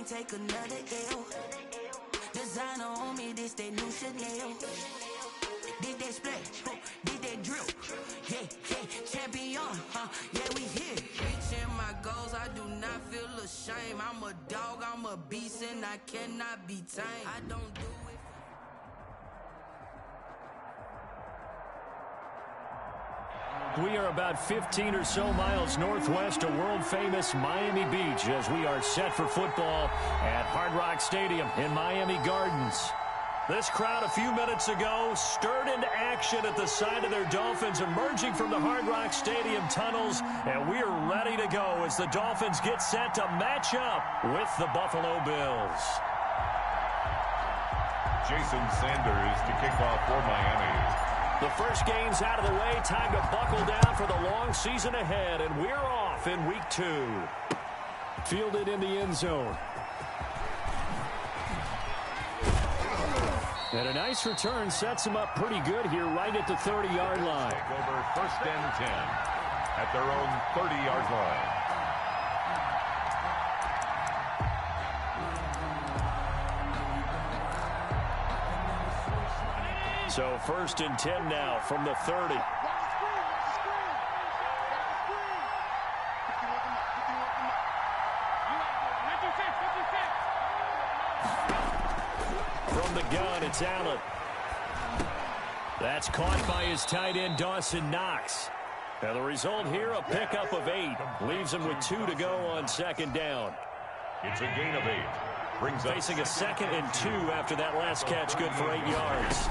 take another L. Designer on me, this they new Chanel. This they splash, this they drip. Yeah, champion, yeah, we here. Reaching my goals, I do not feel ashamed. I'm a dog, I'm a beast, and I cannot be tamed. I don't do it. We are about 15 or so miles northwest of world-famous Miami Beach as we are set for football at Hard Rock Stadium in Miami Gardens. This crowd a few minutes ago stirred into action at the side of their Dolphins emerging from the Hard Rock Stadium tunnels, and we are ready to go as the Dolphins get set to match up with the Buffalo Bills. Jason Sanders to kick off for Miami. The first game's out of the way. Time to buckle down for the long season ahead, and we're off in week 2. Fielded in the end zone. And a nice return sets him up pretty good here right at the 30-yard line. Take over 1st and 10 at their own 30-yard line. So 1st and 10 now from the 30. From the gun, it's Allen. That's caught by his tight end, Dawson Knox. Now the result here, a pickup of 8. Leaves him with 2 to go on 2nd down. It's a gain of 8. Brings up facing a 2nd and 2 after that last catch, good for 8 yards.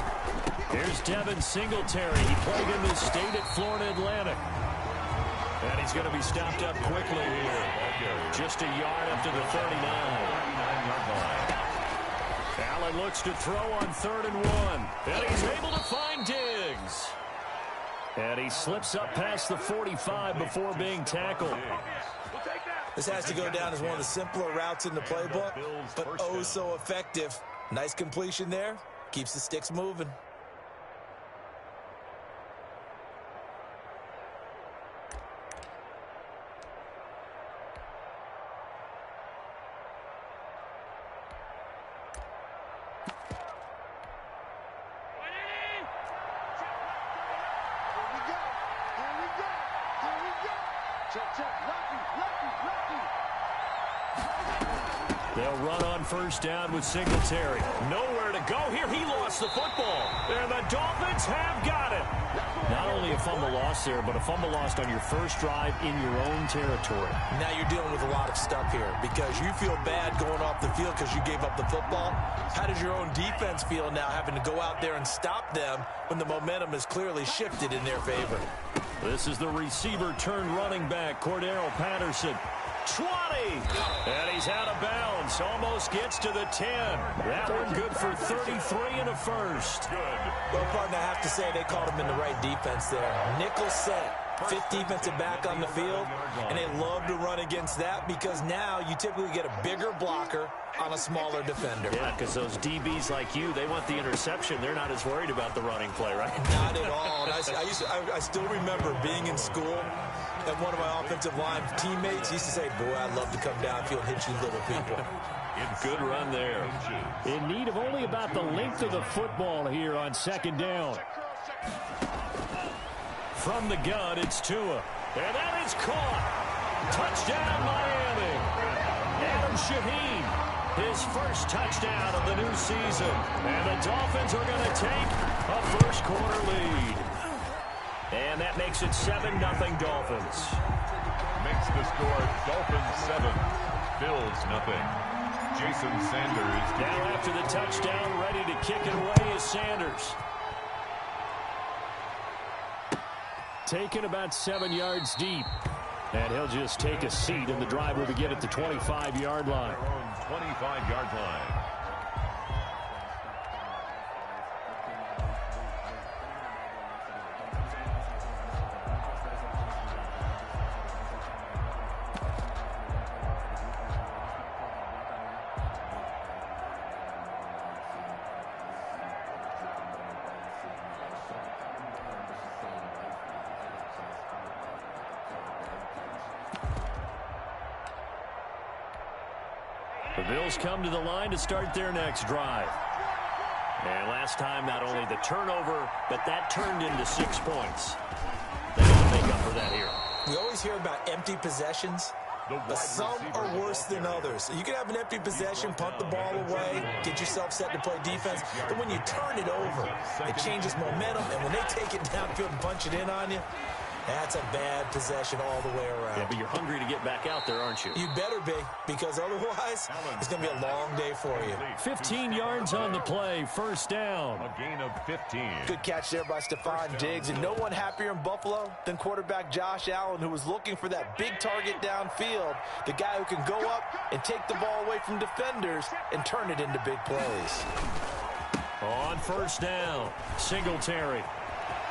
Here's Devin Singletary. He played in this state at Florida Atlantic. And he's going to be stopped up quickly here. Just a yard up to the 39-yard line. Allen looks to throw on 3rd and 1. And he's able to find Diggs. And he slips up past the 45 before being tackled. This has to go down as one of the simpler routes in the playbook, but oh so effective. Nice completion there. Keeps the sticks moving. They'll run on 1st down with Singletary. Nowhere to go here. He lost the football. And the Dolphins have got it. Not only a fumble loss there, but a fumble lost on your first drive in your own territory. Now you're dealing with a lot of stuff here because you feel bad going off the field because you gave up the football. How does your own defense feel now having to go out there and stop them when the momentum is clearly shifted in their favor? This is the receiver turned running back, Cordero Patterson. 20, and he's out of bounds. Almost gets to the 10. That one good for 33 and a first. good. Well, partner, I have to say they called him in the right defense there. Nickel set. 5th defensive back on the field, and they love to run against that because now you typically get a bigger blocker on a smaller defender. Yeah, because those DBs like you, they want the interception. They're not as worried about the running play, right? Not at all. And I still remember being in school, and one of my offensive line teammates used to say, boy, I'd love to come downfield and hit you little people. Good run there. In need of only about the length of the football here on 2nd down. From the gun, it's Tua. And that is caught. Touchdown, Miami. Adam Shaheen, his first touchdown of the new season. And the Dolphins are going to take a first-quarter lead. And that makes it 7-0 Dolphins. Makes the score Dolphins 7, Bills nothing. Jason Sanders. Now after the touchdown, ready to kick it away is Sanders. Taken about 7 yards deep. And he'll just take a seat, and the drive will begin at the 25-yard line. 25-yard line. The Bills come to the line to start their next drive. And last time, not only the turnover, but that turned into 6 points. They don't make up for that here. We always hear about empty possessions, but some are worse than others. You can have an empty possession, punt the ball away, get yourself set to play defense, but when you turn it over, it changes momentum, and when they take it downfield and punch it in on you, that's a bad possession all the way around. Yeah, but you're hungry to get back out there, aren't you? You better be, because otherwise, it's going to be a long day for you. 15 yards on the play, first down. A gain of 15. Good catch there by Stephon Diggs, and no one happier in Buffalo than quarterback Josh Allen, who was looking for that big target downfield, the guy who can go up and take the ball away from defenders and turn it into big plays. On first down, Singletary.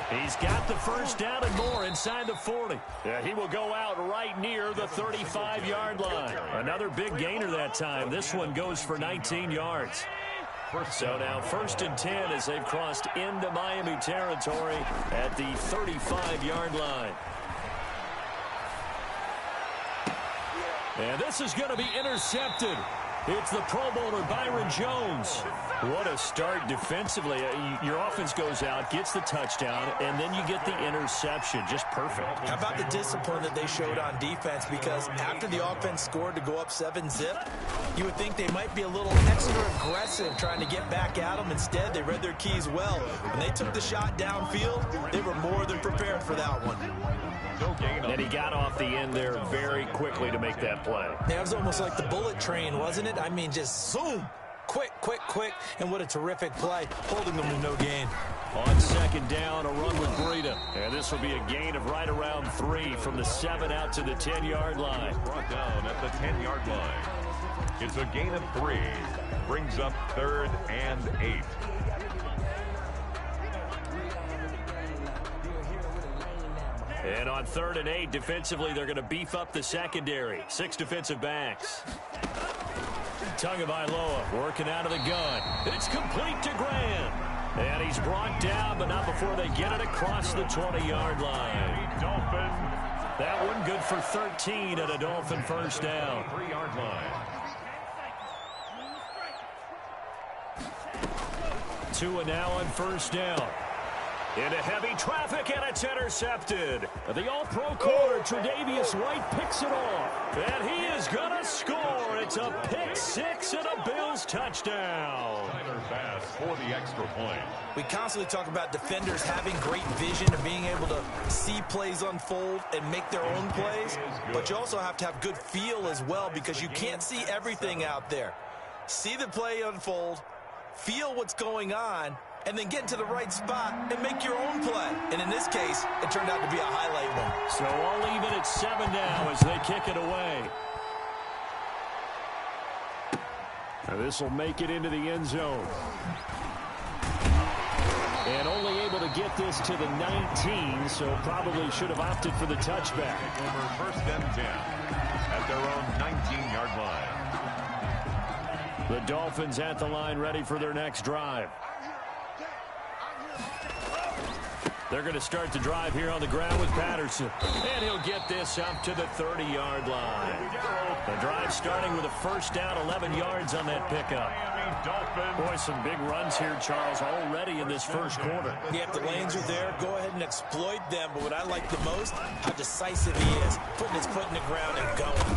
He's got the first down and more inside the 40. Yeah, he will go out right near the 35-yard line. Another big gainer that time. This one goes for 19 yards. So now first and 10 as they've crossed into Miami territory at the 35-yard line. And this is going to be intercepted. It's the Pro Bowler Byron Jones. What a start defensively. Your offense goes out, gets the touchdown, and then you get the interception. Just perfect. How about the discipline that they showed on defense? Because after the offense scored to go up 7-zip, you would think they might be a little extra aggressive trying to get back at them. Instead, they read their keys well. When they took the shot downfield, they were more than prepared for that one. And he got off the end there very quickly to make that play. Yeah, it was almost like the bullet train, wasn't it? I mean, just zoom. Quick, quick, quick. And what a terrific play, holding them to no gain. On second down, a run with Breida. And this will be a gain of right around 3 from the 7 out to the 10-yard line. Brought down at the 10-yard line. It's a gain of 3. Brings up 3rd and 8. And on 3rd and 8, defensively, they're going to beef up the secondary. 6 defensive backs. Tagovailoa working out of the gun. It's complete to Graham. And he's brought down, but not before they get it across the 20-yard line. Dolphin. That one good for 13 at a Dolphin first down. 3-yard line. Tua now on first down. Into heavy traffic, and it's intercepted. The All-Pro corner, Tre'Davious White, picks it off. And he is going to score. It's a pick 6 and a Bills touchdown. Tyler Bass for the extra point. We constantly talk about defenders having great vision and being able to see plays unfold and make their own plays. But you also have to have good feel as well, because you can't see everything out there. See the play unfold, feel what's going on, and then get to the right spot and make your own play. And in this case, it turned out to be a highlight one. So all even at 7 now as they kick it away. Now this will make it into the end zone. And only able to get this to the 19, so probably should have opted for the touchback. Over 1st and 10 at their own 19-yard line. The Dolphins at the line, ready for their next drive. They're going to start the drive here on the ground with Patterson. And he'll get this up to the 30-yard line. The drive starting with a first down, 11 yards on that pickup. Boy, some big runs here, Charles, already in this first quarter. Yeah, if the lanes are there, go ahead and exploit them. But what I like the most, how decisive he is, putting his foot in the ground and going.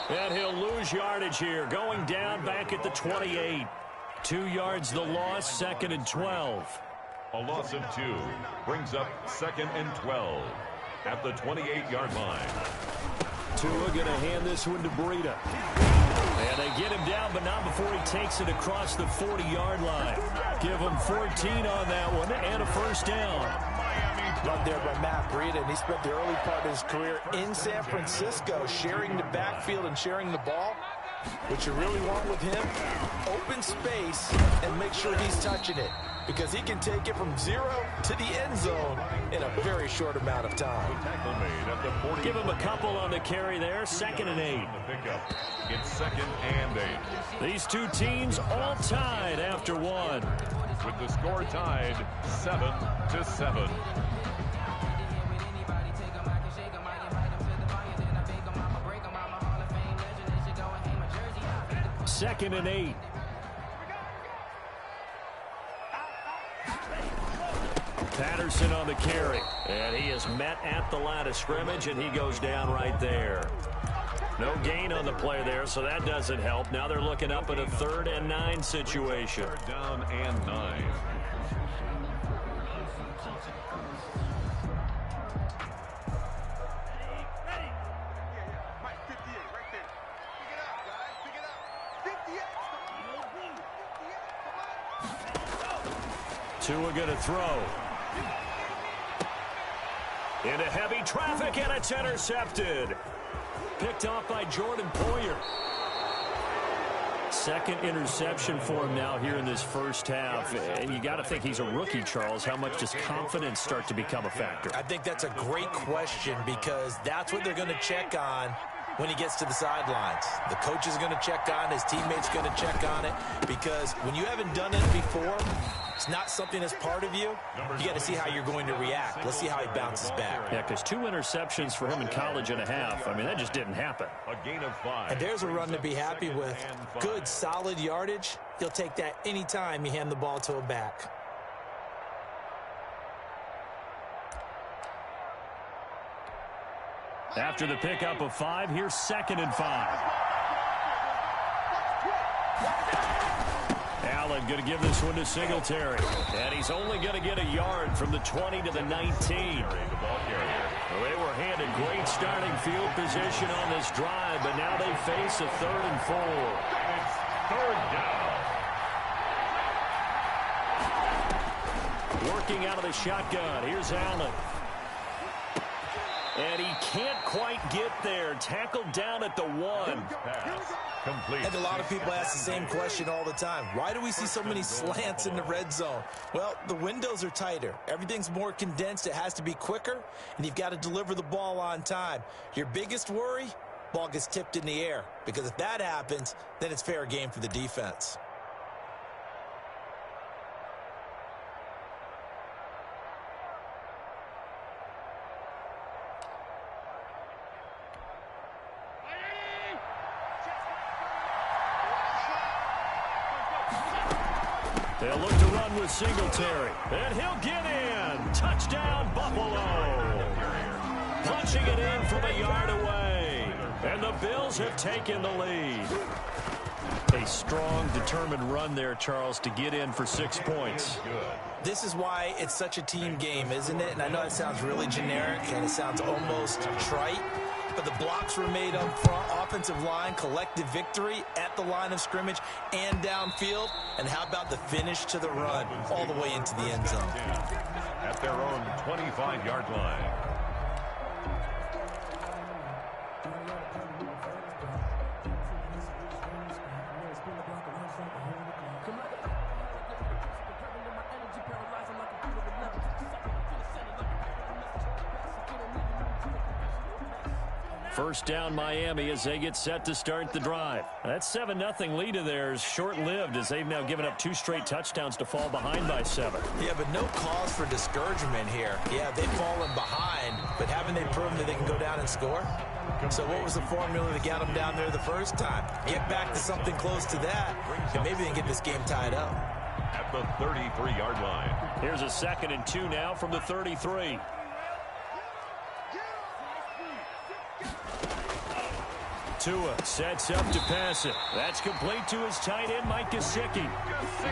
And he'll lose yardage here, going down back at the 28. 2 yards the loss, 2nd and 12. A loss of 2 brings up 2nd and 12 at the 28-yard line. Tua going to hand this one to Breida. And they get him down, but not before he takes it across the 40-yard line. Give him 14 on that one and a first down. Run there by Matt Breida, and he spent the early part of his career in San Francisco sharing the backfield and sharing the ball. What you really want with him, open space and make sure he's touching it, because he can take it from 0 to the end zone in a very short amount of time. Give him a couple on the carry there, 2nd and 8. It's 2nd and 8. These two teams all tied after one. With the score tied 7-7. 2nd and 8. Patterson on the carry. And he is met at the line of scrimmage, and he goes down right there. No gain on the play there, so that doesn't help. Now they're looking up at a 3rd and 9 situation. 3rd down and 9. Tua going to throw. Into heavy traffic, and it's intercepted. Picked off by Jordan Poyer. 2nd interception for him now here in this first half. And you got to think he's a rookie, Charles. How much does confidence start to become a factor? I think that's a great question because that's what they're going to check on when he gets to the sidelines. The coach is going to check on, his teammates going to check on it, because when you haven't done it before, it's not something that's part of you. You got to see how you're going to react. Let's see how he bounces back. Yeah, because 2 interceptions for him in college and a half. I mean, that just didn't happen. A gain of 5. And there's a run to be happy with. Good, solid yardage. He'll take that anytime you hand the ball to a back. After the pickup of 5, here's 2nd and 5. Allen going to give this one to Singletary. And he's only going to get a yard from the 20 to the 19. Well, they were handed great starting field position on this drive, but now they face a 3rd and 4. It's 3rd down. Working out of the shotgun. Here's Allen. And he can't quite get there. Tackled down at the 1. Pass complete. And a lot of people ask the same question all the time. Why do we see so many slants in the red zone? Well, the windows are tighter. Everything's more condensed. It has to be quicker, and you've got to deliver the ball on time. Your biggest worry, ball gets tipped in the air, because if that happens, then it's fair game for the defense. They'll look to run with Singletary. And he'll get in. Touchdown, Buffalo. Punching it in from a yard away. And the Bills have taken the lead. A strong, determined run there, Charles, to get in for 6 points. This is why it's such a team game, isn't it? And I know it sounds really generic and it sounds almost trite, but the blocks were made up front. Offensive line, collective victory at the line of scrimmage and downfield. And how about the finish to the run all the way into the end zone? At their own 25-yard line. First down Miami as they get set to start the drive. That 7-0 lead of theirs short-lived as they've now given up 2 straight touchdowns to fall behind by 7. Yeah, but no cause for discouragement here. Yeah, they've fallen behind, but haven't they proven that they can go down and score? So what was the formula that got them down there the first time? Get back to something close to that, and maybe they can get this game tied up. At the 33-yard line. Here's a 2nd and 2 now from the 33. Tua sets up to pass it. That's complete to his tight end, Mike Gesicki.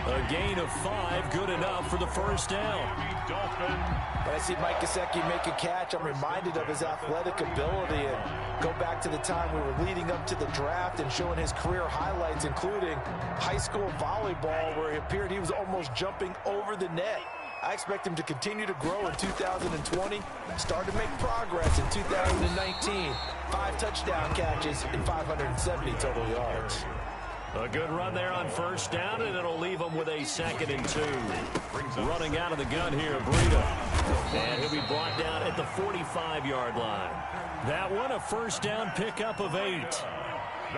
A gain of 5, good enough for the first down. When I see Mike Gesicki make a catch, I'm reminded of his athletic ability and go back to the time we were leading up to the draft and showing his career highlights, including high school volleyball, where it appeared he was almost jumping over the net. I expect him to continue to grow in 2020, start to make progress in 2019. 5 touchdown catches and 570 total yards. A good run there on first down, and it'll leave him with a 2nd and 2. Running out of the gun here, Breida. And he'll be brought down at the 45-yard line. That one, a first down pickup of 8.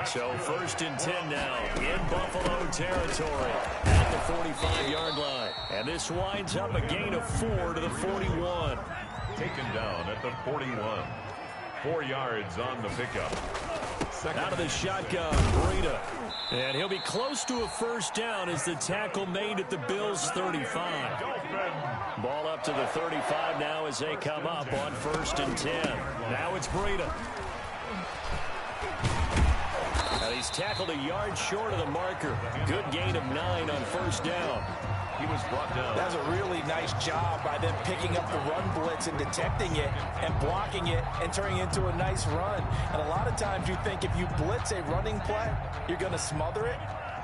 So 1st and 10 now in Buffalo territory at the 45-yard line. And this winds up a gain of 4 to the 41. Taken down at the 41. 4 yards on the pickup. Out of the shotgun, Breida. And he'll be close to a first down as the tackle made at the Bills' 35. Ball up to the 35 now as they come up on 1st and 10. Now it's Breida. And he's tackled a yard short of the marker. Good gain of 9 on 1st down. He was brought down. That's a really nice job by them picking up the run blitz and detecting it and blocking it and turning it into a nice run. And a lot of times you think if you blitz a running play, you're going to smother it.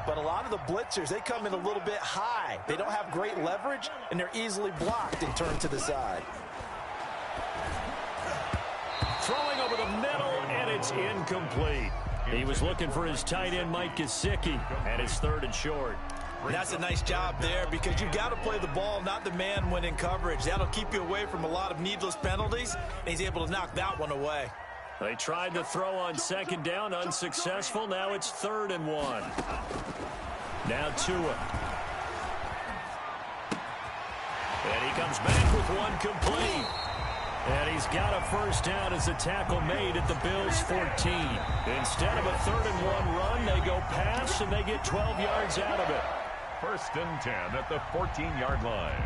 But a lot of the blitzers, they come in a little bit high. They don't have great leverage, and they're easily blocked and turned to the side. Throwing over the middle, and it's incomplete. He was looking for his tight end, Mike Gesicki, and it's 3rd and short. And that's a nice job there because you've got to play the ball, not the man when in coverage. That'll keep you away from a lot of needless penalties, and he's able to knock that one away. They tried to throw on 2nd down, unsuccessful. Now it's 3rd and 1. Now Tua. And he comes back with one complete. And he's got a first down as the tackle made at the Bills' 14. Instead of a 3rd and 1 run, they go pass, and they get 12 yards out of it. 1st and 10 at the 14-yard line.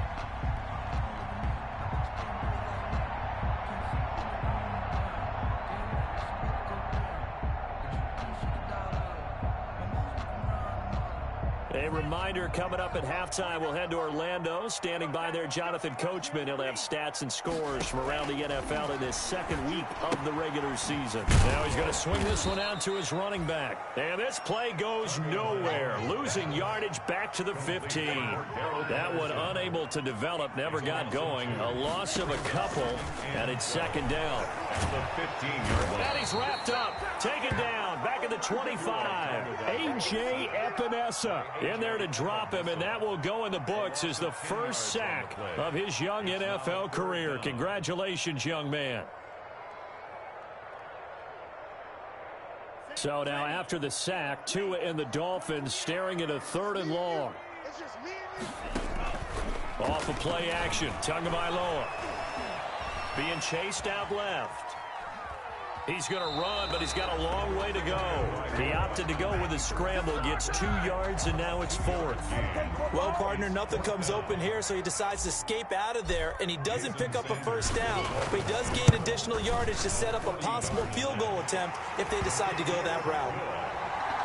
A reminder, coming up at halftime, we'll head to Orlando. Standing by there, Jonathan Coachman. He'll have stats and scores from around the NFL in his 2nd week of the regular season. Now he's going to swing this one out to his running back. And this play goes nowhere. Losing yardage back to the 15. That one unable to develop, never got going. A loss of a couple, and it's 2nd down. The 15-yard line. And he's wrapped up. Taken down. Back at the 25. A.J. Epinesa in there to drop him, and that will go in the books as the first sack of his young NFL career. Congratulations, young man. So now after the sack, Tua and the Dolphins staring at a 3rd and long. Off of play action, Tagovailoa being chased out left. He's going to run, but he's got a long way to go. He opted to go with a scramble, gets 2 yards, and now it's 4th. Well, partner, nothing comes open here, so he decides to escape out of there, and he doesn't pick up a first down, but he does gain additional yardage to set up a possible field goal attempt if they decide to go that route.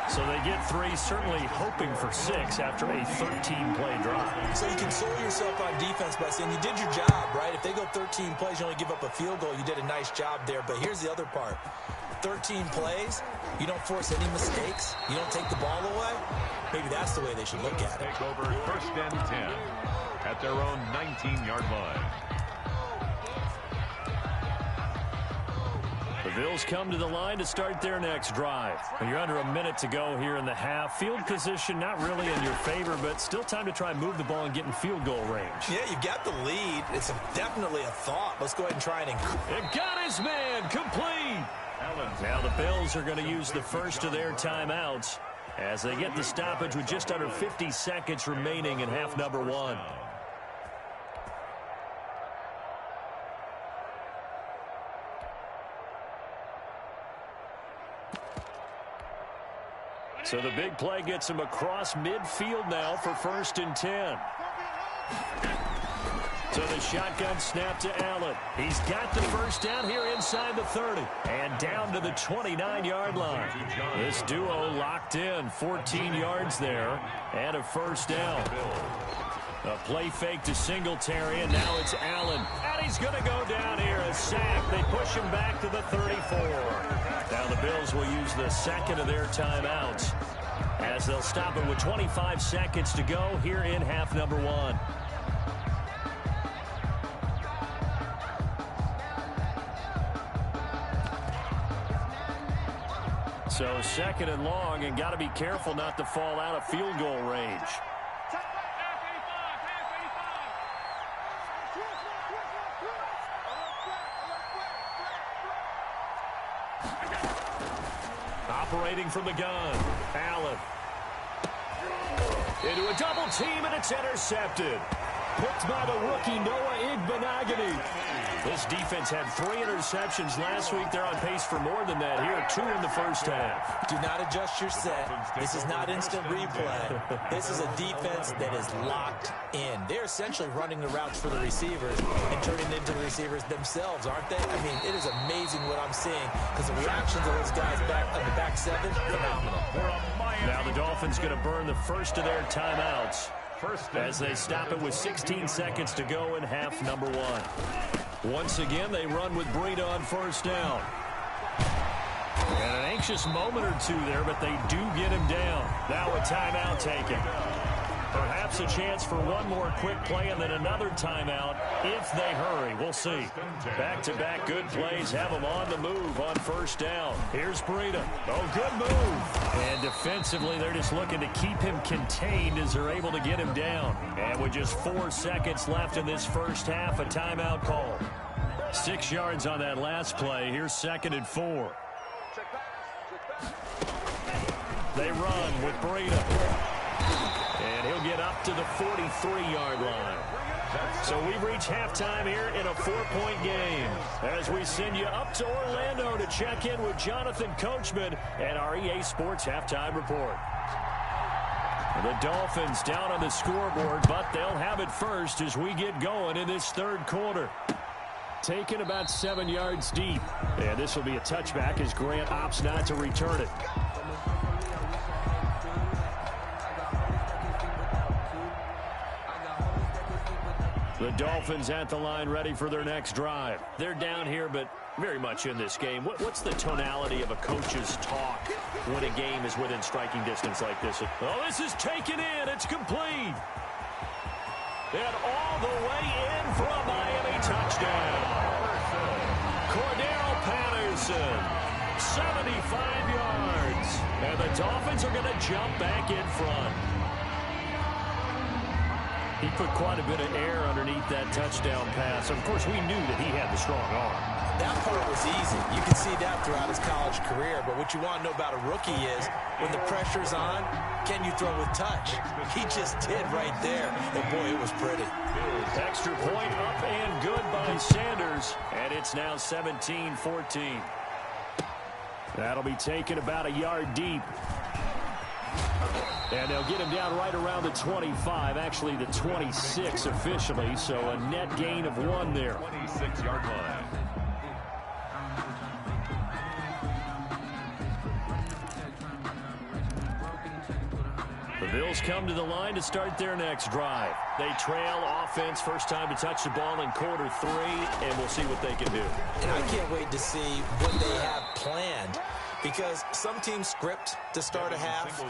So they get 3, certainly hoping for 6 after a 13-play drive. So you console yourself on defense by saying you did your job, right? If they go 13 plays, you only give up a field goal, you did a nice job there. But here's the other part. 13 plays, you don't force any mistakes, you don't take the ball away. Maybe that's the way they should look at it. Take over 1st and 10 at their own 19-yard line. The Bills come to the line to start their next drive. And you're under a minute to go here in the half. Field position not really in your favor, but still time to try and move the ball and get in field goal range. Yeah, you've got the lead. It's definitely a thought. Let's go ahead and try it. It got his man complete. Now the Bills are going to use the first of their timeouts as they get the stoppage with just under 50 seconds remaining in half number 1. So the big play gets him across midfield now for 1st and 10. So the shotgun snap to Allen. He's got the first down here inside the 30. And down to the 29-yard line. This duo locked in, 14 yards there, and a first down. A play fake to Singletary, and now it's Allen. And he's going to go down here, a sack. They push him back to the 34. Now the Bills will use the second of their timeouts as they'll stop it with 25 seconds to go here in half number 1. So 2nd and long, and got to be careful not to fall out of field goal range. Operating from the gun, Allen. Into a double team, and it's intercepted. Picked by the rookie, Noah Igbenogany. This defense had 3 interceptions last week. They're on pace for more than that here. 2 in the first half. Do not adjust your set. This is not instant replay. This is a defense that is locked in. They're essentially running the routes for the receivers and turning into the receivers themselves, aren't they? I mean, it is amazing what I'm seeing because the reactions of those guys back on the back 7, phenomenal. Now the Dolphins going to burn the first of their timeouts as they stop it with 16 seconds to go in half number 1. Once again, they run with Breida on first down. And an anxious moment or two there, but they do get him down. Now a timeout taken. Perhaps a chance for one more quick play and then another timeout if they hurry. We'll see. Back-to-back good plays have them on the move on first down. Here's Breida. Oh, good move. And defensively, they're just looking to keep him contained as they're able to get him down. And with just 4 seconds left in this first half, a timeout call. 6 yards on that last play. Here's 2nd and 4. They run with Breida. And he'll get up to the 43-yard line. So we've reached halftime here in a 4-point game as we send you up to Orlando to check in with Jonathan Coachman and our EA Sports Halftime Report. The Dolphins down on the scoreboard, but they'll have it first as we get going in this third quarter. Taken about 7 yards deep. And this will be a touchback as Grant opts not to return it. The Dolphins at the line ready for their next drive. They're down here, but very much in this game. What's the tonality of a coach's talk when a game is within striking distance like this? Oh, this is taken in. It's complete. And all the way in for a Miami touchdown. Cordero Patterson, 75 yards. And the Dolphins are going to jump back in front. He put quite a bit of air underneath that touchdown pass. Of course, we knew that he had the strong arm. That part was easy. You can see that throughout his college career. But what you want to know about a rookie is when the pressure's on, can you throw with touch? He just did right there. And, boy, it was pretty. Extra point up and good by Sanders. And it's now 17-14. That'll be taken about a yard deep. And they'll get him down right around the 25, actually the 26 officially, so a net gain of 1 there. 26-yard line. The Bills come to the line to start their next drive. They trail offense, first time to touch the ball in quarter 3, and we'll see what they can do. And I can't wait to see what they have planned. Because some teams script to start a half.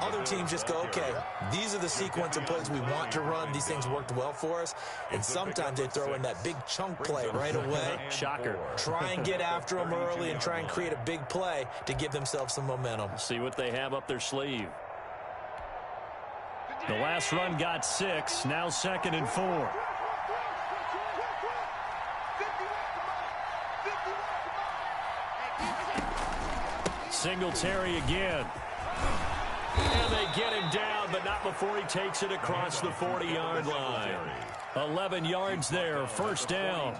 Other teams just go, okay, these are the sequence of plays we want to run. These things worked well for us. And sometimes they throw in that big chunk play right away. Shocker. Try and get after them early and try and create a big play to give themselves some momentum. See what they have up their sleeve. The last run got 6. Now 2nd and 4. Singletary again. And they get him down, but not before he takes it across the 40-yard line. 11 yards there, first down.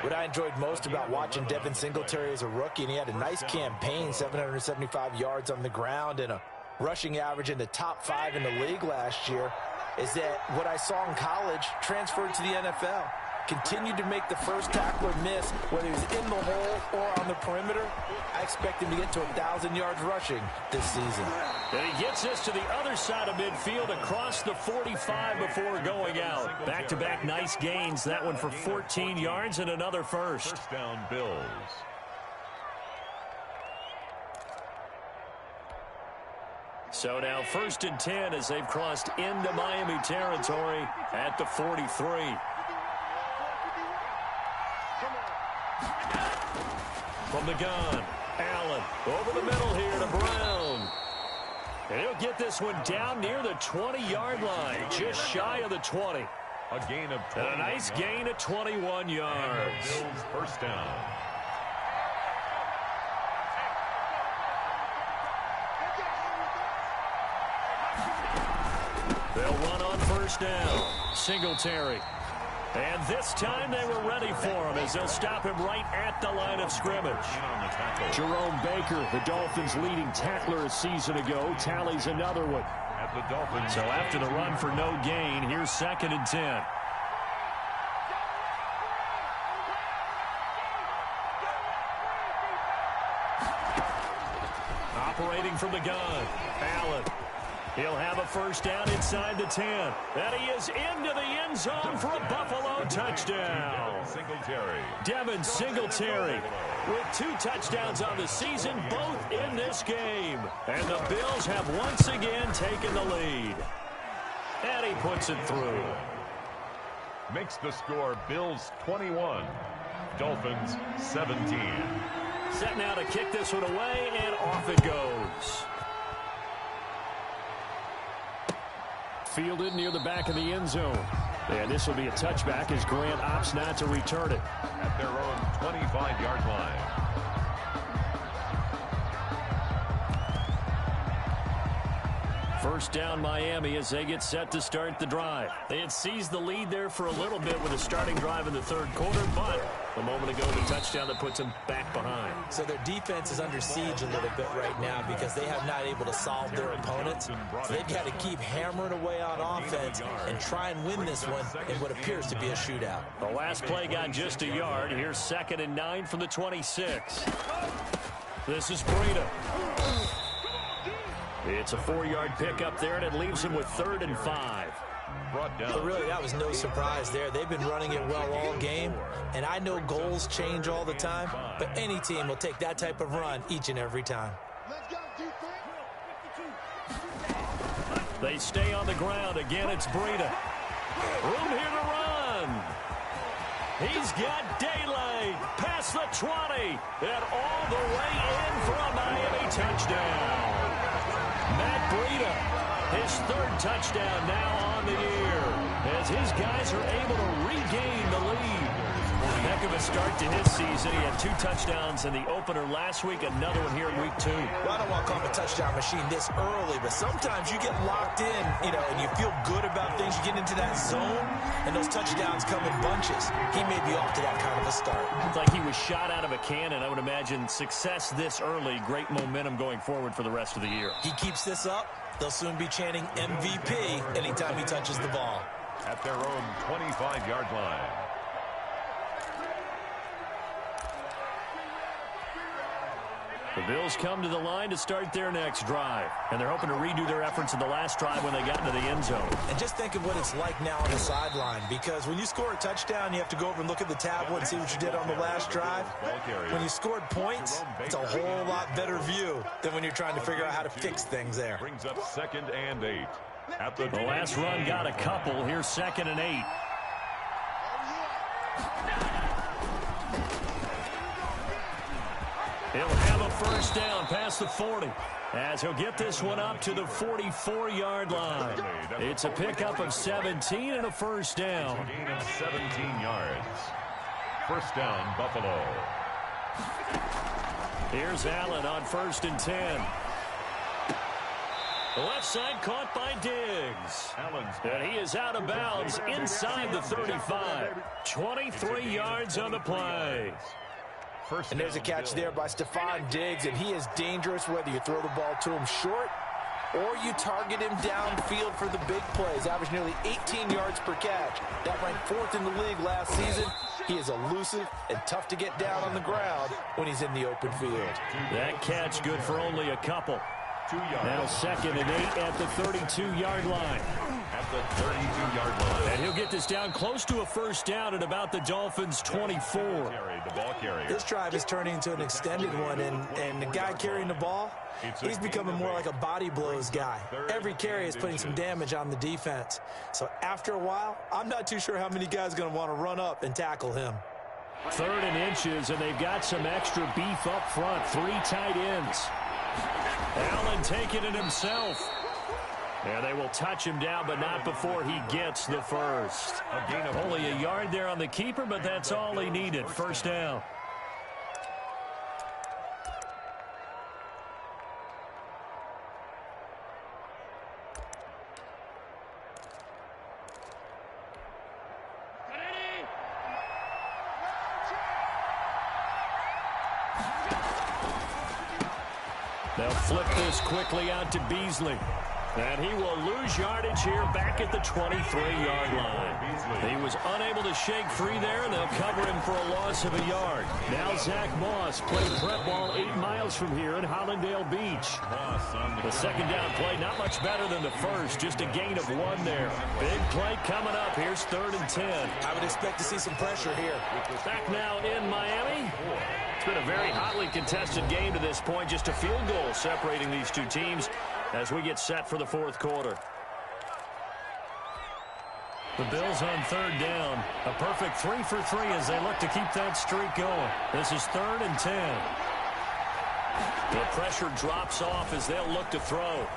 What I enjoyed most about watching Devin Singletary as a rookie, and he had a nice campaign, 775 yards on the ground and a rushing average in the top 5 in the league last year, is that what I saw in college transferred to the NFL. Continued to make the first tackler miss, whether he's in the hole or on the perimeter. I expect him to get to 1,000 yards rushing this season. And he gets us to the other side of midfield across the 45 before going out. Back-to-back nice gains. That one for 14 yards and another first. First down, Bills. So now 1st and 10 as they've crossed into Miami territory at the 43. From the gun, Allen over the middle here to Brown. And he'll get this one down near the 20-yard line, just shy of the 20. A gain of 20. And a nice gain of 21 yards. Bills first down. They'll run on first down. Singletary. And this time they were ready for him as they'll stop him right at the line of scrimmage. Jerome Baker, the Dolphins' leading tackler a season ago, tallies another one. At the Dolphins. So after the run for no gain, here's 2nd and 10. Operating from the gun, Allen. He'll have a first down inside the 10. And he is into the end zone for a Buffalo touchdown. Devin Singletary with 2 touchdowns on the season, both in this game. And the Bills have once again taken the lead. And he puts it through. Makes the score Bills 21, Dolphins 17. Set now to kick this one away, and off it goes. Fielded near the back of the end zone. And this will be a touchback as Grant opts not to return it. At their own 25-yard line. First down Miami as they get set to start the drive. They had seized the lead there for a little bit with a starting drive in the 3rd quarter, but a moment ago the touchdown that puts them back behind. So their defense is under siege a little bit right now because they have not able to solve their opponents. So they've got to keep hammering away on offense and try and win this one in what appears to be a shootout. The last play got just a yard. Here's 2nd and 9 from the 26. This is Breida. It's a 4-yard pickup there, and it leaves him with 3rd and 5. But really, that was no surprise there. They've been running it well all game, and I know goals change all the time, but any team will take that type of run each and every time. They stay on the ground. Again, it's Breida. Room here to run. He's got daylight past the 20 and all the way in for a Miami touchdown. Matt Breida, his 3rd touchdown now on the year, as his guys are able to regain the lead. Heck of a start to his season. He had 2 touchdowns in the opener last week, another one here in week 2. Well, I don't want to call him a touchdown machine this early, but sometimes you get locked in, and you feel good about things. You get into that zone, and those touchdowns come in bunches. He may be off to that kind of a start. It's like he was shot out of a cannon. I would imagine success this early, great momentum going forward for the rest of the year. He keeps this up, they'll soon be chanting MVP anytime he touches the ball. At their own 25-yard line. The Bills come to the line to start their next drive, and they're hoping to redo their efforts in the last drive when they got into the end zone. And just think of what it's like now on the sideline, because when you score a touchdown, you have to go over and look at the tablet and see what you did on the last drive. When you scored points, it's a whole lot better view than when you're trying to figure out how to fix things there. Brings up 2nd and 8. At The last run got a couple. Here's 2nd and 8. He'll have a first down past the 40 as he'll get this one up to the 44-yard line. It's a pickup of 17 and a first down. A gain of 17 yards. First down, Buffalo. Here's Allen on 1st and 10. The left side caught by Diggs. And he is out of bounds inside the 35. 23 yards on the play. And there's a catch there by Stephon Diggs, and he is dangerous whether you throw the ball to him short or you target him downfield for the big plays. Averaged nearly 18 yards per catch. That ranked 4th in the league last season. He is elusive and tough to get down on the ground when he's in the open field. That catch good for only a couple. 2 yards. Now 2nd and 8 at the 32-yard line. At the 32-yard line. And he'll get this down close to a first down at about the Dolphins' 24. The ball carrier. This drive is turning into an extended one, and the guy carrying the ball, he's becoming more like a body blows guy. Every carry is putting some damage on the defense. So after a while, I'm not too sure how many guys are going to want to run up and tackle him. 3rd and inches, and they've got some extra beef up front. 3 tight ends. Allen taking it himself. And they will touch him down, but not before he gets the first. Only a yard there on the keeper, but that's all he needed. First down. They'll flip this quickly out to Beasley. And he will lose yardage here back at the 23-yard line. He was unable to shake free there, and they'll cover him for a loss of a yard. Now Zach Moss played prep ball 8 miles from here in Hollandale Beach. The second down play not much better than the first, just a gain of 1 there. Big play coming up. Here's 3rd and 10. I would expect to see some pressure here. Back now in Miami. It's been a very hotly contested game to this point. Just a field goal separating these two teams as we get set for the 4th quarter. The Bills on 3rd down. A perfect 3 for 3 as they look to keep that streak going. This is 3rd and 10. The pressure drops off as they'll look to throw.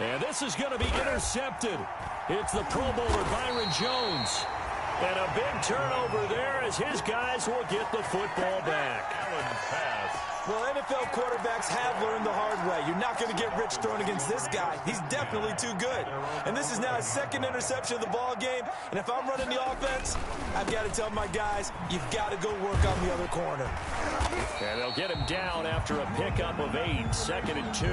And this is going to be intercepted. It's the Pro Bowler Byron Jones. And a big turnover there as his guys will get the football back. Well, NFL quarterbacks have learned the hard way. You're not going to get rich throwing against this guy. He's definitely too good. And this is now his 2nd interception of the ball game. And if I'm running the offense, I've got to tell my guys, you've got to go work on the other corner. And they'll get him down after a pickup of 8, 2nd and 2.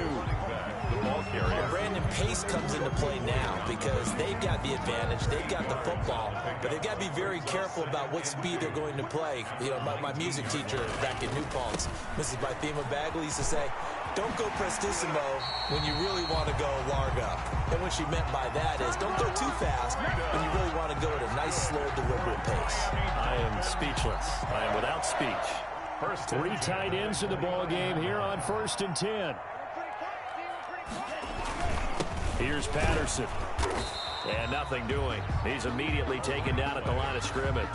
Ball carrier. Brandon Pace comes into play now because they've got the advantage. They've got the football, but they've got to be very careful about what speed they're going to play. You know, my music teacher back in New Paltz, Mrs. Bythema Bagley, used to say, don't go prestissimo when you really want to go larga. And what she meant by that is don't go too fast when you really want to go at a nice, slow, deliberate pace. I am speechless. I am without speech. 3 tight ends in the ball game here on 1st and 10. Here's Patterson. And nothing doing. He's immediately taken down at the line of scrimmage.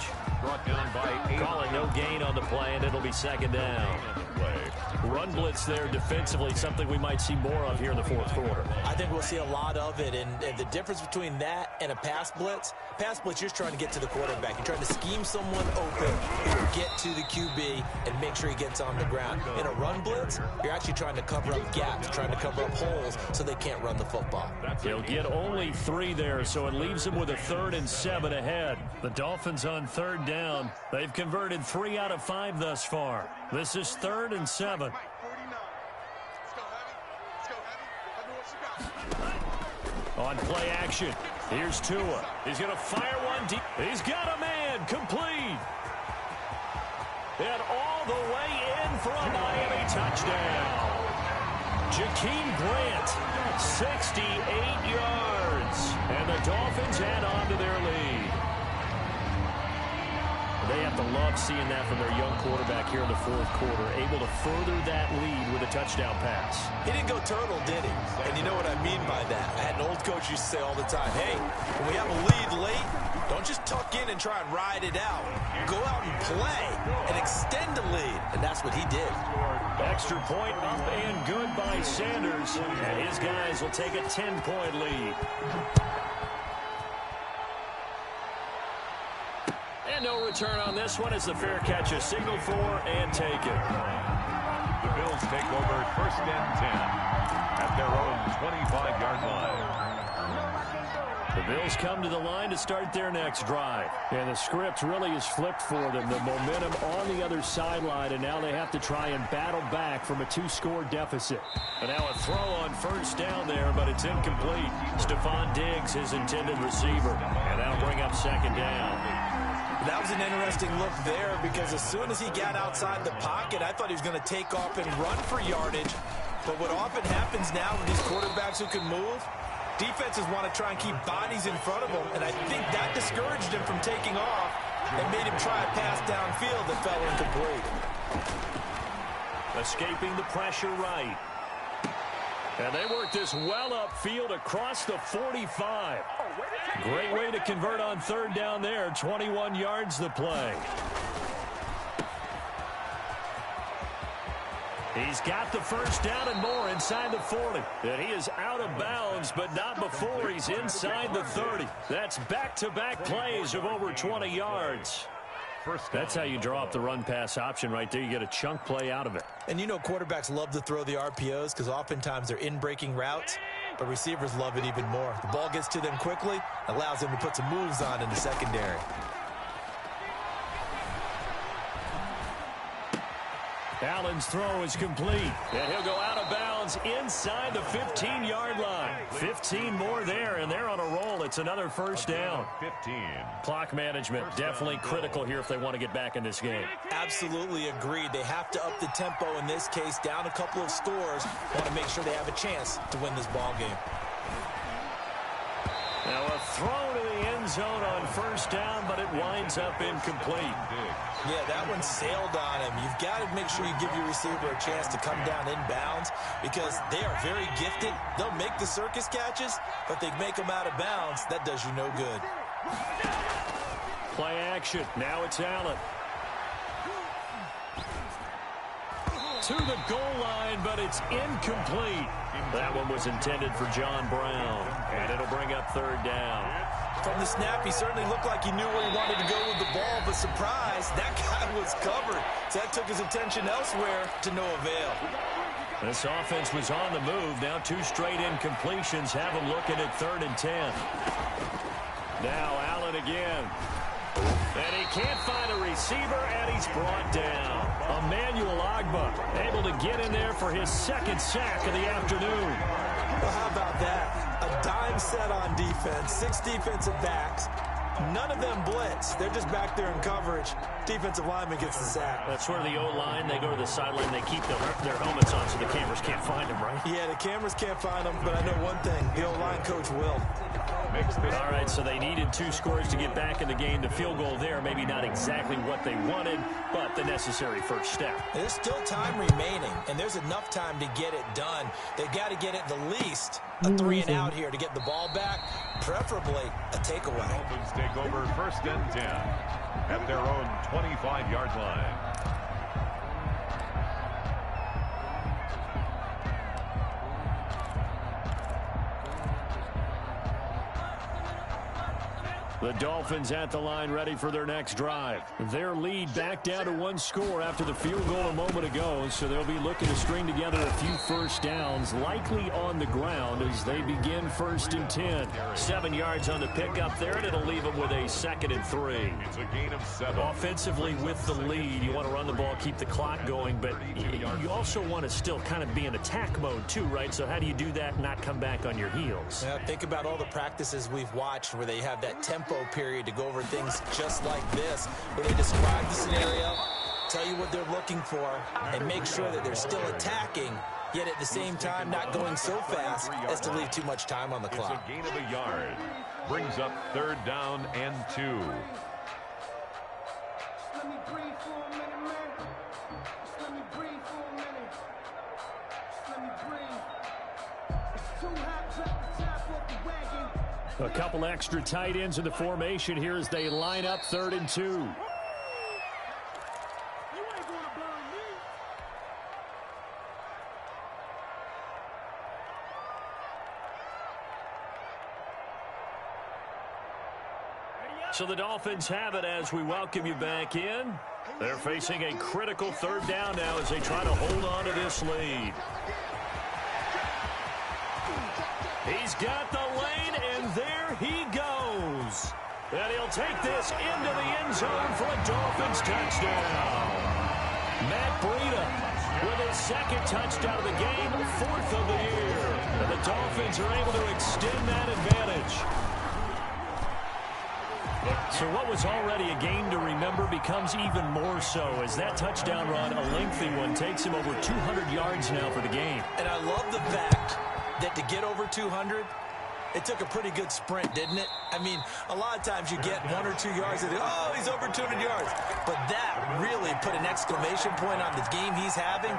Brought down by 8. Call it no gain on the play, and it'll be 2nd down. Run blitz there defensively, something we might see more of here in the 4th quarter. I think we'll see a lot of it, and the difference between that and a pass blitz, you're just trying to get to the quarterback. You're trying to scheme someone open who will get to the QB and make sure he gets on the ground. In a run blitz, you're actually trying to cover up gaps, trying to cover up holes so they can't run the football. He'll get only 3 there, so it leaves him with a 3rd and 7 ahead. The Dolphins on 3rd down. They've converted 3 out of 5 thus far. This is 3rd and 7. On play action, here's Tua. He's going to fire one deep. He's got a man, complete. And all the way in for a Miami touchdown. Jakeem Grant, 68 yards. And the Dolphins add on to their lead. They have to love seeing that from their young quarterback here in the 4th quarter, able to further that lead with a touchdown pass. He didn't go turtle, did he? And you know what I mean by that. I had an old coach used to say all the time, hey, when we have a lead late, don't just tuck in and try and ride it out. Go out and play and extend the lead. And that's what he did. Extra point up and good by Sanders. And his guys will take a 10-point lead. And no return on this one as the fair catch is signaled for and taken. The Bills take over 1st and 10 at their own 25-yard line. The Bills come to the line to start their next drive. And the script really is flipped for them. The momentum on the other sideline, and now they have to try and battle back from a 2-score deficit. And now a throw on 1st down there, but it's incomplete. Stephon Diggs, his intended receiver. And that'll bring up 2nd down. That was an interesting look there because as soon as he got outside the pocket, I thought he was going to take off and run for yardage. But what often happens now with these quarterbacks who can move, defenses want to try and keep bodies in front of them, and I think that discouraged him from taking off and made him try a pass downfield that fell incomplete. Escaping the pressure right. And they work this well upfield across the 45. Great way to convert on 3rd down there. 21 yards the play. He's got the 1st down and more inside the 40. And he is out of bounds, but not before he's inside the 30. That's back-to-back plays of over 20 yards. That's how you draw up the run-pass option right there. You get a chunk play out of it. And you know quarterbacks love to throw the RPOs because oftentimes they're in-breaking routes, but receivers love it even more. The ball gets to them quickly, allows them to put some moves on in the secondary. Allen's throw is complete, and he'll go out of bounds inside the 15-yard line. 15 more there, and they're on a roll. It's another first down. 15. Clock management definitely critical here if they want to get back in this game. Absolutely agreed. They have to up the tempo in this case, down a couple of scores. Want to make sure they have a chance to win this ball game. Now a throw to the end zone on first down, but it winds up incomplete. Yeah, that one sailed on him. You've got to make sure you give your receiver a chance to come down inbounds because they are very gifted. They'll make the circus catches, but they make them out of bounds. That does you no good. Play action. Now it's Allen. To the goal line, but it's incomplete. That one was intended for John Brown, and it'll bring up third down. From the snap, he certainly looked like he knew where he wanted to go with the ball, but surprise, that guy was covered. So that took his attention elsewhere to no avail. This offense was on the move. Now 2 straight incompletions have them looking at 3rd and 10. Now Allen again. And he can't find a receiver, and he's brought down. Emmanuel Ogbah able to get in there for his 2nd sack of the afternoon. Well, how about that? A dime set on defense, 6 defensive backs. None of them blitz. They're just back there in coverage. Defensive lineman gets the sack. That's where the O-line, they go to the sideline, they keep their helmets on so the cameras can't find them, right? Yeah, the cameras can't find them, but I know one thing. The O-line coach will. All right, so they needed 2 scores to get back in the game. The field goal there, maybe not exactly what they wanted, but the necessary first step. There's still time remaining, and there's enough time to get it done. They've got to get it the least a 3 and out here to get the ball back, preferably a takeaway. Dolphins take over 1st and 10 at their own 25-yard line. The Dolphins at the line ready for their next drive. Their lead back down to 1 score after the field goal a moment ago, so they'll be looking to string together a few first downs, likely on the ground as they begin 1st and 10. 7 yards on the pickup there, and it'll leave them with a 2nd and 3. It's a gain of 7. Offensively with the lead, you want to run the ball, keep the clock going, but you also want to still kind of be in attack mode too, right? So how do you do that and not come back on your heels? Yeah, think about all the practices we've watched where they have that tempo period to go over things just like this, where they describe the scenario, tell you what they're looking for, and make sure that they're still attacking, yet at the same time not going so fast as to leave too much time on the clock. It's a gain of a yard. Brings up 3rd down and 2. Let me breathe for a minute, man. Just let me breathe for a minute. Just let me breathe. It's too hot, drop the top off the wagon. A couple extra tight ends in the formation here as they line up 3rd and 2. You ain't gonna burn me. So the Dolphins have it as we welcome you back in. They're facing a critical 3rd down now as they try to hold on to this lead. He's got the lane, and there he goes. And he'll take this into the end zone for a Dolphins touchdown. Matt Breida with his 2nd touchdown of the game, 4th of the year. And the Dolphins are able to extend that advantage. So what was already a game to remember becomes even more so as that touchdown run, a lengthy one, takes him over 200 yards now for the game. And I love the fact that to get over 200, it took a pretty good sprint, didn't it? I mean, a lot of times you get 1 or 2 yards and, oh, he's over 200 yards. But that really put an exclamation point on the game he's having.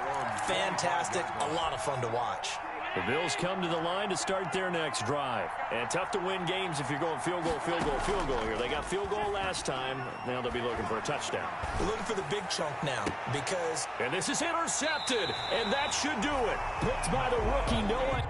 Fantastic. A lot of fun to watch. The Bills come to the line to start their next drive. And tough to win games if you're going field goal, field goal, field goal here. They got field goal last time. Now they'll be looking for a touchdown. We're looking for the big chunk now because... And this is intercepted, and that should do it. Picked by the rookie, Noah.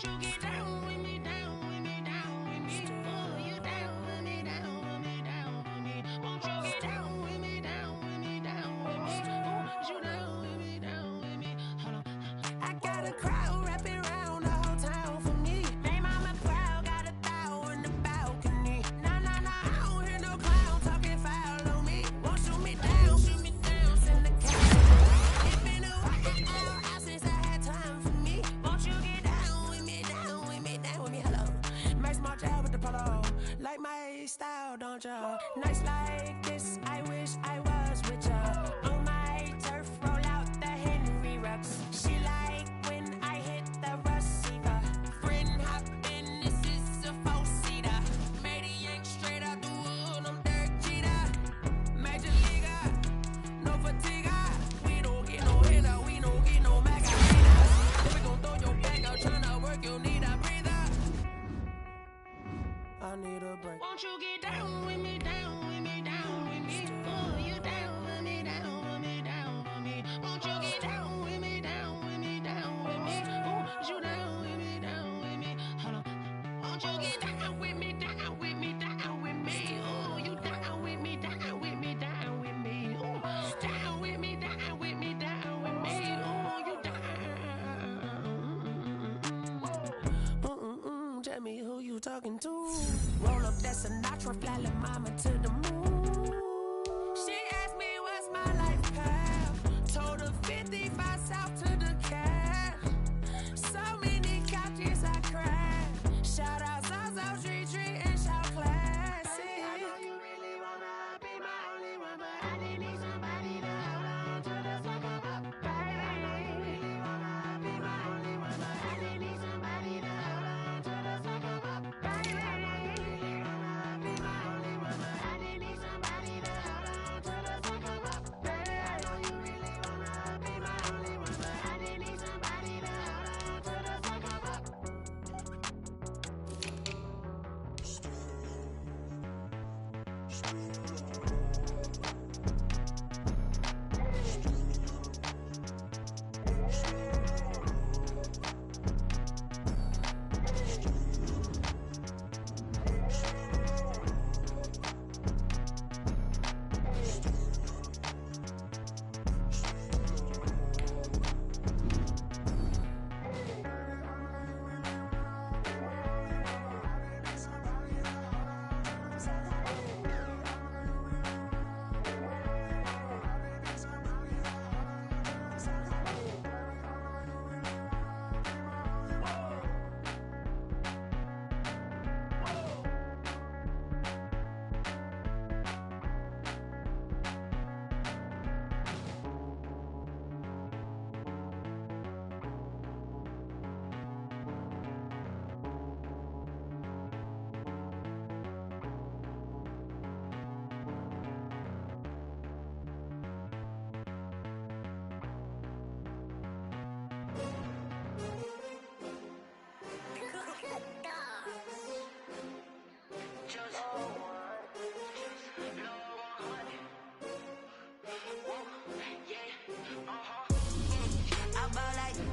Won't you get down with me, down with me, down with me? Oh, you down with me, down with me, down with me. Won't you get down with me, down with me, down with me? Oh, you down with me, down with me. Hold on. I got a crowd wrapping around the whole town for me. Hey, mama proud, got a thou in the balcony. Nah, I don't hear no clown talking foul on me. Won't shoot me down, send the cat. It's been a while since I had time for me. Won't you get down with me, down with me, down with me? Hello. Max March out with the polo. Like my style, don't ya? Nights like this, I wish I was with ya. On my turf, roll out the Henry Rux. She like when I hit the receiver. Friend hop in, this is a four-seater. Made a yank straight out the wood, I'm Derek Jeter. Major leaguer, no fatigue. We don't get no hitter, we don't get no Macarena. If we gon' throw your back out, tryna work, you'll need a breather. I need a break. Won't you get down with me, down with me, down with me? Oh, you down with me, down with me, down with me. Won't you get down with me, down with me, down with me? Oh, you down with me, down with me. Hold on. Won't you get down with me, down with me, down with me? Oh, you down with me, down with me, down with me. Oh, down with me, down with me, down with me. Oh, you down. Tell me who you talking to. Roll up that Sinatra, fly la mama to the moon. She asked me what's my life path. Told her 55 south to the cat. So many couches I cried. Shout out Zazo, Tree and shout classy. I know you really wanna be my only one, but I didn't need somebody to hold on to the second up, baby. I know you really wanna be my only one, but I didn't need somebody to hold on to the second up, baby. I know you really wanna be my only one, but I didn't need somebody to hold on to the second up, baby. I know you really wanna be my only one, but I didn't need somebody to hold on to the second up.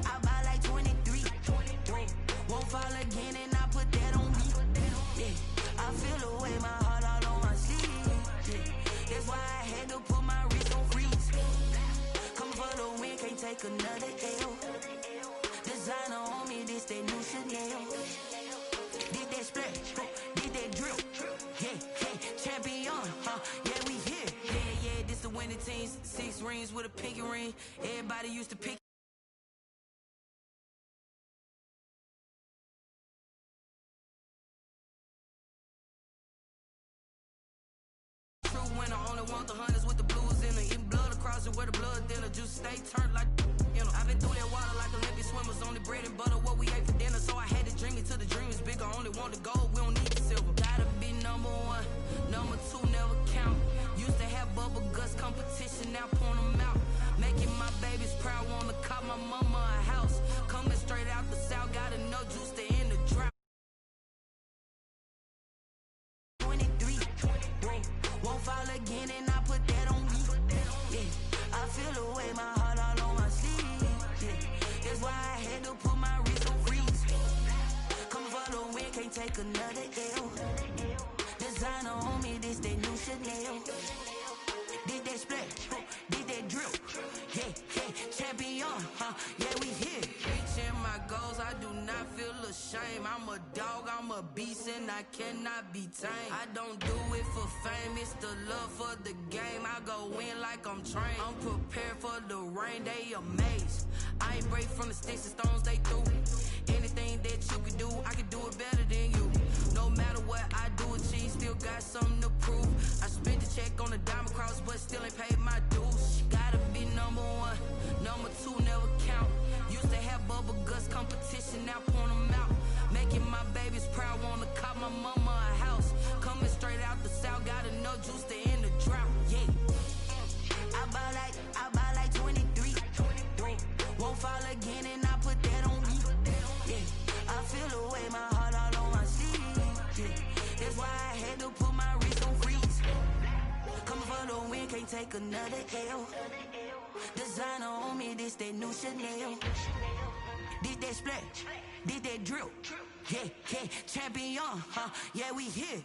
I ball like 23. Won't fall again and I put that on me. Yeah, I feel away my heart all on my sleeve. Yeah, that's why I had to put my wrist on freeze. Come for the win, can't take another L. Designer on me, this that new Chanel. Did that splash, did that drip. Yeah, champion, yeah, we here. Yeah, this the winning team. 6 rings with a pinky ring. Everybody used to pick. When I only want the hunters with the blues in it. Eating blood across it where the blood dinner. Just stay turned like, you know. I've been through that water like Olympic swimmers. Only bread and butter, what we ate for dinner. So I had to dream it till the dream is bigger. Only want the gold, we don't need the silver. Gotta be number 1, number 2 never count. Used to have bubble guts competition, now point them out. Making my babies proud, wanna cop my mama a house. Coming straight out the south, got enough juice to end the drought. 23, won't fall again and I put that on me. Yeah, I feel away my heart all on my sleeve. Yeah, yeah, we here. Reaching my goals, I do not feel ashamed. I'm a dog, I'm a beast, and I cannot be tamed. I don't do it for fame, it's the love for the game. I go in like I'm trained. I'm prepared for the rain, they amazed. I ain't break from the sticks and stones they threw. Anything that you can do, I can do it better than you. No matter what I do, achieve, still got something to prove. I spent the check on the diamond cross, but still ain't paid my dues. Gotta be number one, number two never count. Used to have bubble guts competition, now point them out. Making my babies proud, wanna cop my mama a house. Coming straight out the south, got enough juice to end the drought. Yeah, I buy like 23. Won't fall again, and I put that on me. Yeah, I feel the way, my heart all on my sleeve. Yeah, that's why I had to put my wrist on freeze. Coming for the win, can't take another L. Designer on me, this that new Chanel. This that splash, this that drill. Yeah, yeah, champion, huh? Yeah, we here.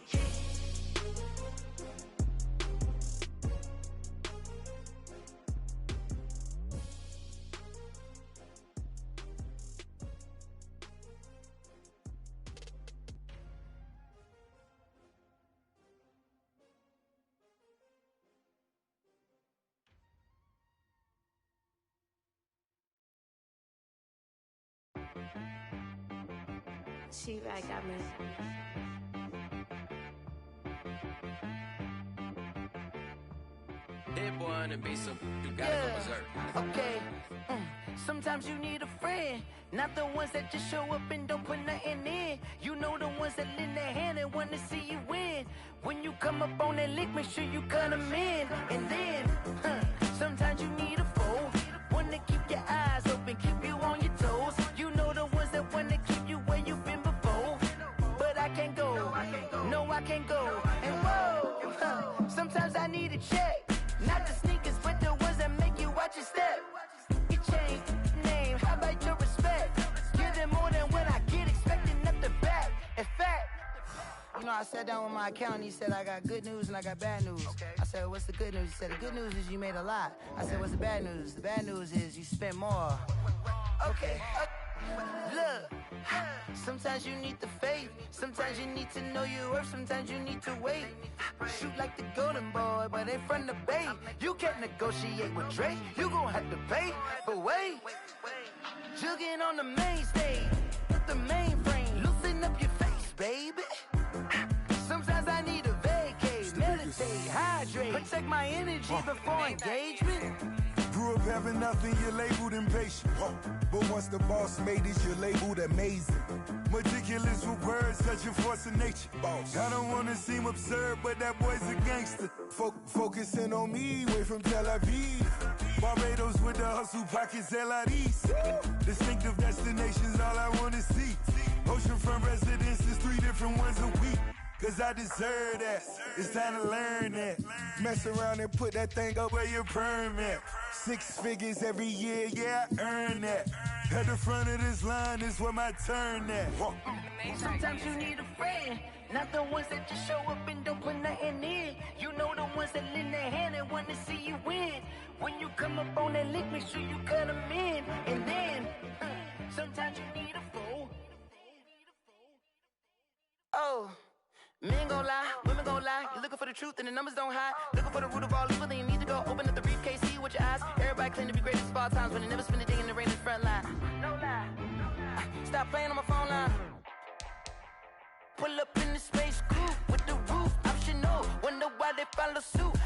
She right got me. That boy on the beat, so you gotta go berserk. Okay. Sometimes you need a friend, not the ones that just show up and don't put nothing in. You know the ones that lend their hand and want to see you win. When you come up on that lick, make sure you cut them in. And then, sometimes you need a foe, one to keep your eyes open, keep you on your toes. You know the ones that want to keep you where you've been before. But I can't go, no I can't go. And whoa, sometimes I need a check. Not the sneakers, but the ones that make you watch your step. You change name, how about your respect? Give them more than what I get, expecting up the back. In fact, you know, I sat down with my accountant, he said, I got good news and I got bad news. I said, what's the good news? He said, the good news is you made a lot. I said, what's the bad news? The bad news is you spent more. Okay. Look, sometimes you need the faith, sometimes you need to know your worth, sometimes you need to wait. Shoot like the golden boy, but ain't from the bay. You can't negotiate with Drake, you gon' have to pay. But wait, jugging on the main stage, with the mainframe, loosen up your face, baby. Sometimes I need a vacate, meditate, hydrate, protect my energy before engagement. Grew up having nothing, you're labeled impatient. But once the boss made it, you're labeled amazing. Meticulous with words, such a force of nature. I don't wanna seem absurd, but that boy's a gangster. Focusing on me, way from Tel Aviv. Barbados with the hustle pockets, LIDs. Distinctive destinations, all I wanna see. Oceanfront residences, 3 different ones a week. Cause I deserve that, it's time to learn that. Mess around and put that thing up where your permit. 6 figures every year, yeah, I earn that. At the front of this line is where my turn at. Sometimes you need a friend, not the ones that just show up and don't put nothing in. You know the ones that lend their hand and want to see you win. When you come up on that lick, make sure you cut them in. And then, sometimes you need a foe. Oh. Men gon' lie, women gon' lie. You're looking for the truth and the numbers don't hide. Looking for the root of all evil, then you need to go open up the briefcase, see with your eyes. Everybody claim to be greatest of all times, but they never spend a day in the rain in the front line. No lie. Stop playing on my phone line. Pull up in the space coupe with the roof optional. Wonder why they follow suit.